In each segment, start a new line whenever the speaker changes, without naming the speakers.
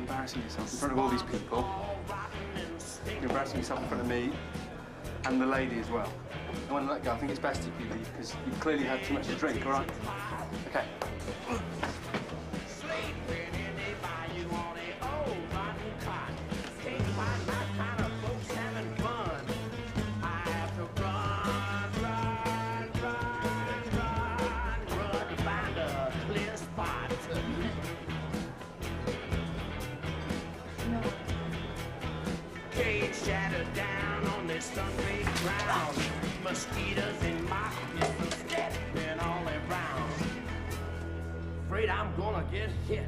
embarrassing yourself in front of all these people. You're embarrassing yourself in front of me and the lady as well. I want to let go. I think it's best if you leave because you've clearly had too much to drink, all right? Okay.
Cage shattered down on this sun-baked ground. Mosquitoes in my business stepping all around. Afraid I'm gonna get hit.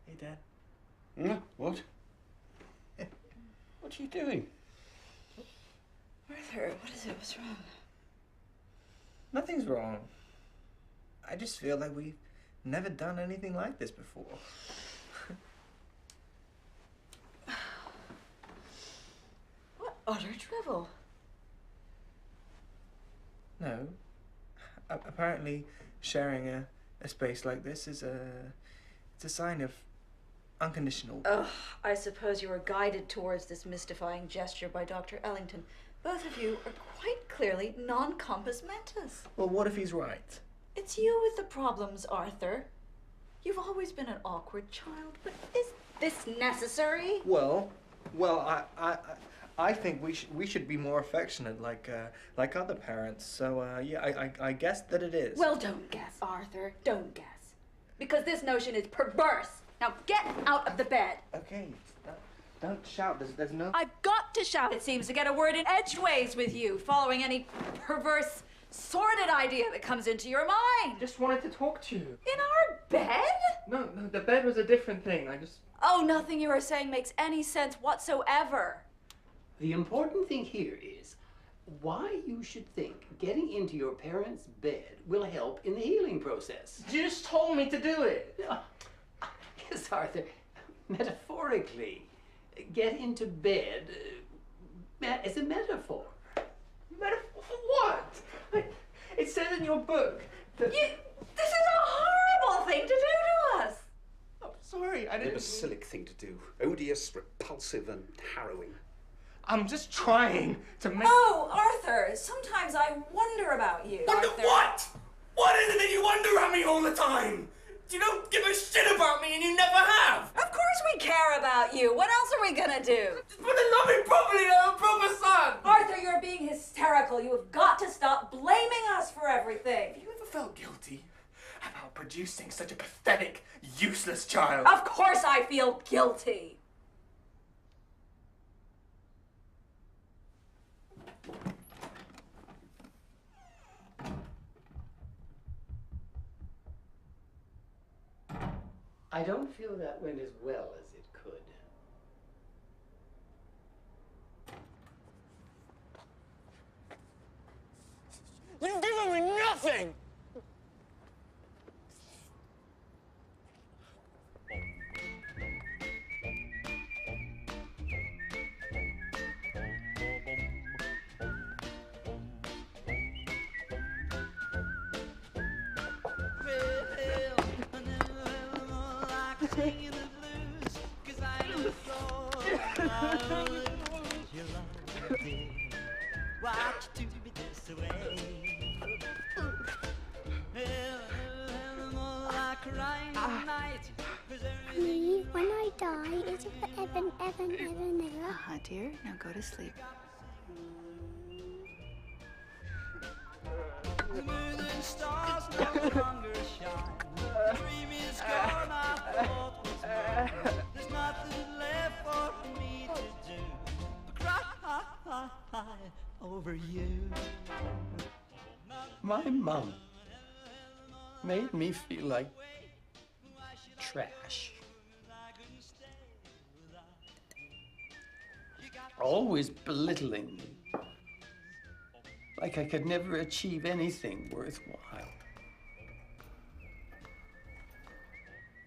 Hey, Dad.
What? What are you doing?
Arthur, what is it? What's wrong?
Nothing's wrong. I just feel like we've never done anything like this before.
What utter drivel.
No. Apparently, sharing a space like this is it's a sign of unconditional.
Ugh, I suppose you were guided towards this mystifying gesture by Dr. Ellington. Both of you are quite clearly non-compos mentis.
Well, what if he's right?
It's you with the problems, Arthur. You've always been an awkward child, but is this necessary?
Well, I think we should be more affectionate, like other parents. So yeah, I guess that it is.
Well, don't guess, Arthur. Don't guess, because this notion is perverse. Now get out of the bed.
Okay, don't shout. There's no.
I've got to shout. It seems to get a word in edgeways with you, following any perverse, sordid idea that comes into your mind.
Just wanted to talk to you.
In our bed?
No, the bed was a different thing. I just...
Oh, nothing you are saying makes any sense whatsoever.
The important thing here is why you should think getting into your parents' bed will help in the healing process.
You just told me to do it.
Yes, Arthur, metaphorically, get into bed is a metaphor.
Metaphor for what? It says in your book that...
This is a horrible thing to do to us.
Oh, sorry, I didn't...
An imbecilic thing to do. Odious, repulsive, and harrowing.
I'm just trying to make...
Oh, Arthur, sometimes I wonder about you.
Wonder
Arthur.
what? What is it that you wonder at me all the time? You don't give a shit about me and you never have.
Of course we care about you. What else are we gonna do?
But then love me properly like a proper son.
Arthur, you're being hysterical. You have got to stop blaming us for everything.
Have you ever felt guilty about producing such a pathetic, useless child?
Of course I feel guilty.
I don't feel that went as well as it could.
You've given me nothing.
Mommy, when I die? Is it forever and ever and ever and ever?
Uh-huh, dear. Now go to sleep.
Stars no longer shine. Dream is gone, I thought was mine. There's nothing left for me to do but cry over you.
My mum made me feel like trash. Always belittling me. Like I could never achieve anything worthwhile.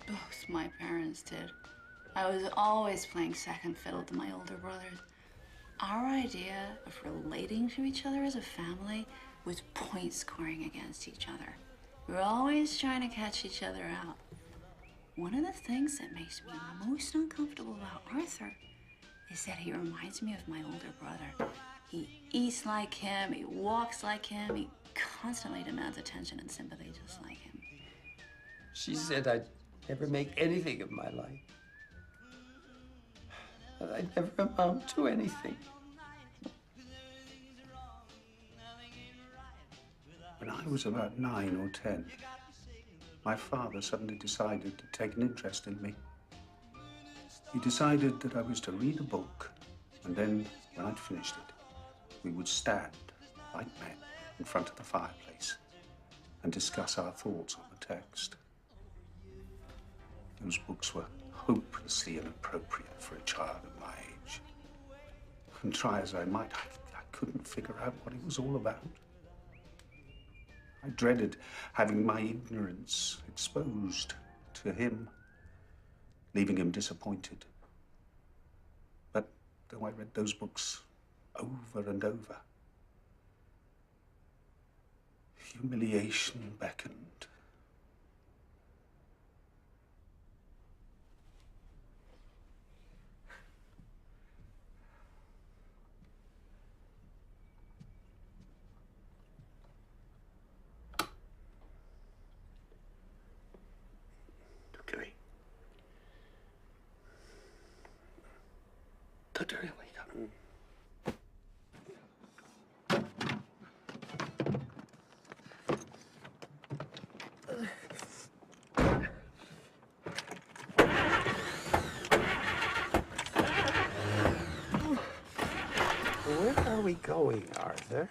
Both my parents did. I was always playing second fiddle to my older brothers. Our idea of relating to each other as a family was point scoring against each other. We were always trying to catch each other out. One of the things that makes me most uncomfortable about Arthur is that he reminds me of my older brother. He eats like him, he walks like him, he constantly demands attention and sympathy just like him.
She said I'd never make anything of my life. That I'd never amount to anything.
When I was about 9 or 10, my father suddenly decided to take an interest in me. He decided that I was to read a book, and then, when I'd finished it, we would stand, like men, in front of the fireplace and discuss our thoughts on the text. Those books were hopelessly inappropriate for a child of my age. And try as I might, I couldn't figure out what it was all about. I dreaded having my ignorance exposed to him, leaving him disappointed. But though I read those books over and over, humiliation beckoned.
Where are we going, Arthur?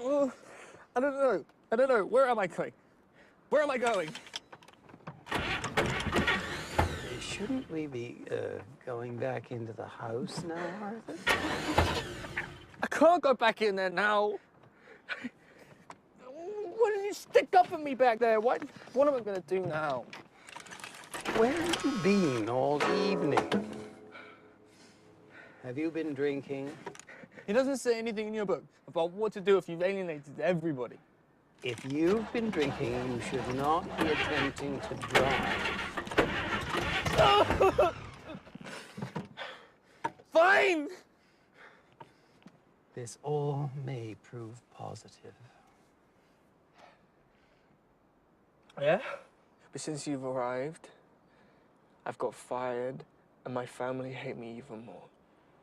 Oh, I don't know. I don't know. Where am I going? Where am I going?
Shouldn't we be going back into the house now, Arthur?
I can't go back in there now. Why didn't you stick up for me back there? What am I going to do now?
Where have you been all evening? Have you been drinking?
It doesn't say anything in your book about what to do if you've alienated everybody.
If you've been drinking, you should not be attempting to drive.
Fine!
This all may prove positive.
Yeah? But since you've arrived, I've got fired, and my family hate me even more.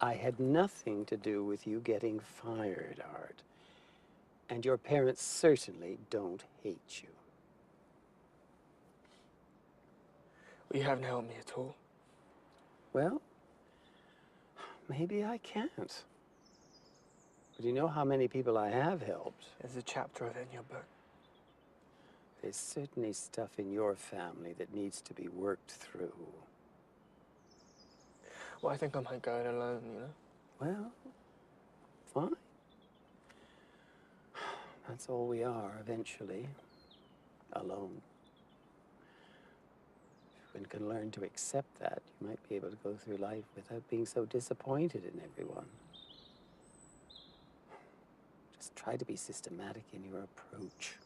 I had nothing to do with you getting fired, Art. And your parents certainly don't hate you.
Well, you haven't helped me at all.
Well, maybe I can't. But you know how many people I have helped?
There's a chapter of it in your book.
There's certainly stuff in your family that needs to be worked through.
Well, I think I might go it alone, you know?
Well, fine. That's all we are, eventually. Alone. If one can learn to accept that, you might be able to go through life without being so disappointed in everyone. Just try to be systematic in your approach.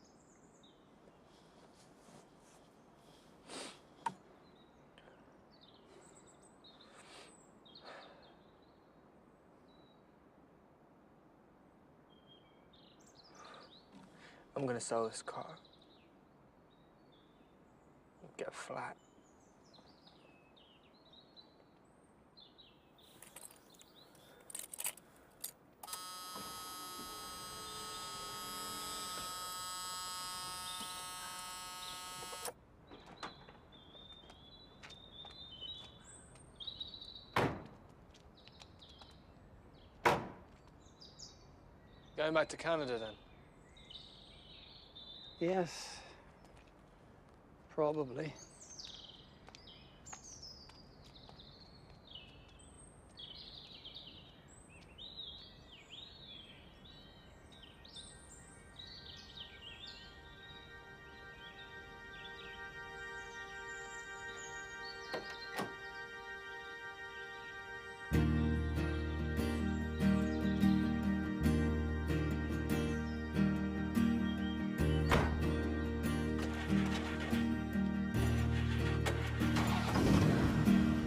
I'm gonna sell this car. Get a flat. Going back to Canada, then?
Yes. Probably.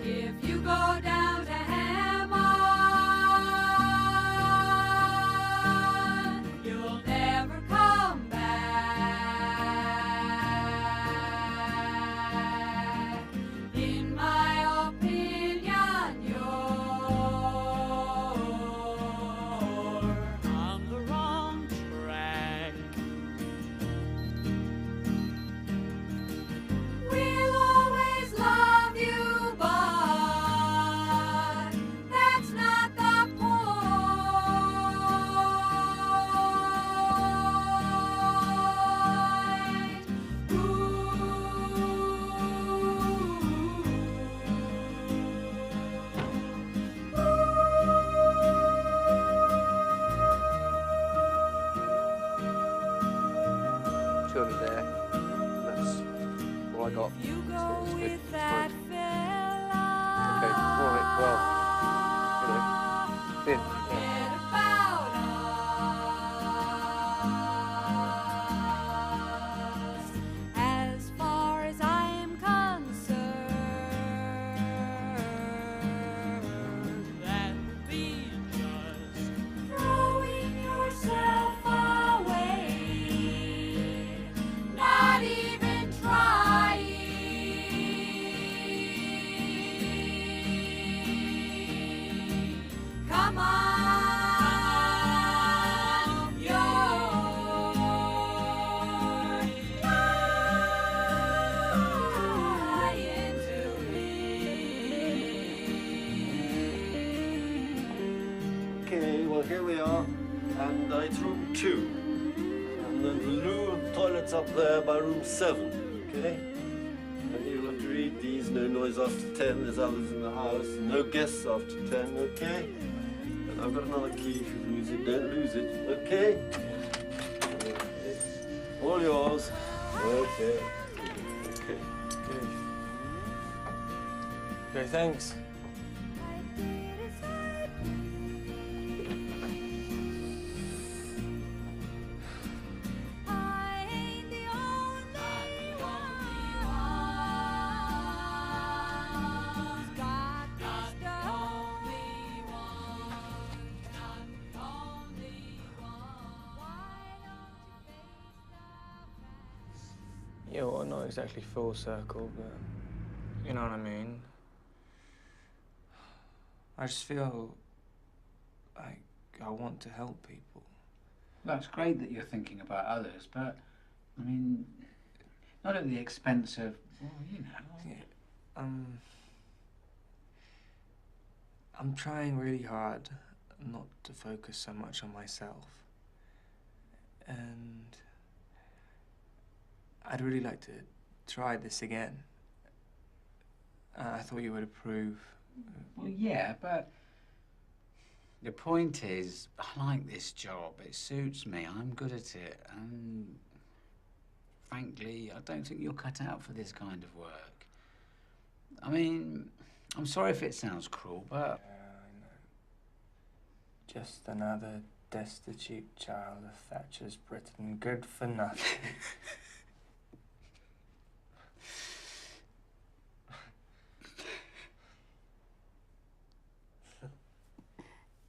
If you go down to Hammond, you'll never come back. In my opinion, you're on the wrong track. We'll always love you, but that's not the point.
Surely there. That's all I got.
You
So
go
it's good.
with
It's
that
fine.
fella.
Okay, all right, well, you know, yeah.
Forget about us. As far as I am concerned, that would be just throwing yourself away, not even trying. Come on, you're lying to me.
Okay, well here we are, and it's room 2. And then the loo and toilets up there by room 7, okay? And you have to read these, no noise after 10, there's others in the house, no guests after 10, okay? And I've got another key if you lose it, don't lose it, okay? It's all yours. Okay. Okay.
Okay, thanks.
I ain't the only one who's got this only one, not the only one. Why don't you face the facts?
Yeah, well, not exactly full circle, but you know what I mean. I just feel like I want to help people.
That's great that you're thinking about others, but, I mean, not at the expense of, well, you know.
Yeah, I'm trying really hard not to focus so much on myself. And I'd really like to try this again. I thought you would approve.
Well, yeah, but the point is, I like this job. It suits me. I'm good at it. And frankly, I don't think you're cut out for this kind of work. I mean, I'm sorry if it sounds cruel, but...
Yeah, I know. Just another destitute child of Thatcher's Britain, good for nothing.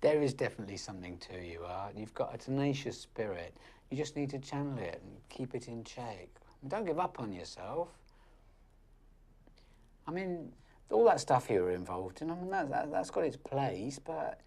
There is definitely something to you, Art. You've got a tenacious spirit. You just need to channel it and keep it in check. Don't give up on yourself. I mean, all that stuff you were involved in, I mean, that's got its place, but